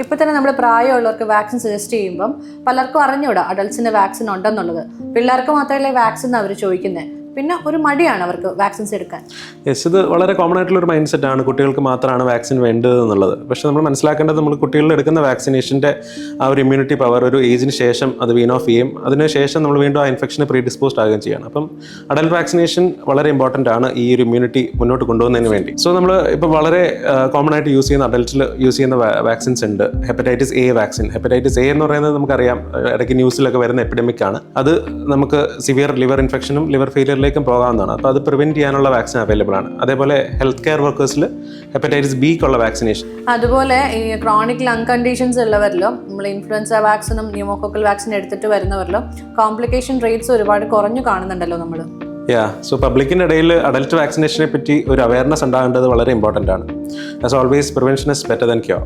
ഇപ്പോൾ തന്നെ നമ്മൾ പ്രായമുള്ളവർക്ക് വാക്സിൻ സജസ്റ്റ് ചെയ്യുമ്പം പലർക്കും അറിഞ്ഞൂടാ അഡൾട്ട്സിന് വാക്സിൻ ഉണ്ടെന്നുള്ളത്. പിള്ളേർക്ക് മാത്രമല്ലേ വാക്സിൻ അവർ ചോദിക്കുന്നത്. പിന്നെ ഒരു മടിയാണ് അവർക്ക് വാക്സിൻസ് എടുക്കാൻ. യെസ്, ഇത് വളരെ കോമൺ ആയിട്ടുള്ളൊരു മൈൻഡ് സെറ്റാണ്, കുട്ടികൾക്ക് മാത്രമാണ് വാക്സിൻ വേണ്ടത് എന്നുള്ളത്. പക്ഷേ നമ്മൾ മനസ്സിലാക്കേണ്ടത് നമ്മൾ കുട്ടികളിൽ എടുക്കുന്ന വാക്സിനേഷൻ്റെ ആ ഒരു ഇമ്മ്യൂണിറ്റി പവർ ഒരു ഏജിന് ശേഷം അത് വീൻ ഓഫ് ചെയ്യും. അതിനുശേഷം നമ്മൾ വീണ്ടും ആ ഇൻഫെക്ഷന് പ്രീഡിസ്പോസ്ഡ് ആകുകയും ചെയ്യണം. അപ്പം അഡൽട്ട് വാക്സിനേഷൻ വളരെ ഇമ്പോർട്ടൻ്റ് ആണ് ഈ ഒരു ഇമ്മ്യൂണിറ്റി മുന്നോട്ട് കൊണ്ടുപോകുന്നതിന് വേണ്ടി. സോ നമ്മൾ ഇപ്പോൾ വളരെ കോമൺ ആയിട്ട് യൂസ് ചെയ്യുന്ന അഡൽട്ടിൽ യൂസ് ചെയ്യുന്ന വാക്സിൻസ് ഉണ്ട്. Hepatitis A vaccine. Hepatitis A എന്ന് പറയുന്നത് നമുക്കറിയാം, ഇടയ്ക്ക് ന്യൂസിലൊക്കെ വരുന്ന എപ്പിഡമിക് ആണ്. അത് നമുക്ക് സിവിയർ ലിവർ ഇൻഫെക്ഷനും ലിവർ ഫെയിലിയർ പോകാവുന്നതാണ്. അപ്പോൾ അത് പ്രിവെന്റ് ചെയ്യാനുള്ള വാക്സിൻ അവൈലബിൾ ആണ്. അതേപോലെ ഹെൽത്ത് കെയർ വർക്കേഴ്സിൽ ഹെപ്പറ്റൈറ്റിസ് ബിക്കുള്ള വാക്സിനേഷൻ. അതുപോലെ ഈ ക്രോണിക് ലങ് കണ്ടീഷൻസ് ഉള്ളവരിലും നമ്മൾ ഇൻഫ്ലുവൻസ വാക്സിനും ന്യൂമോകോക്കൽ വാക്സിൻ എടുത്തിട്ട് വരുന്നവരിലും കോംപ്ലിക്കേഷൻ റേറ്റ്സ് ഒരുപാട് കുറഞ്ഞു കാണുന്നുണ്ടല്ലോ നമ്മൾ. സോ പബ്ലിക്കിൻ്റെ ഇടയിൽ അഡൽട്ട് വാക്സിനേഷനെ പറ്റി ഒരു അവയർനെസ് ഉണ്ടാകേണ്ടത് വളരെ ഇമ്പോർട്ടൻ്റ് ആണ്. As always prevention is better than cure.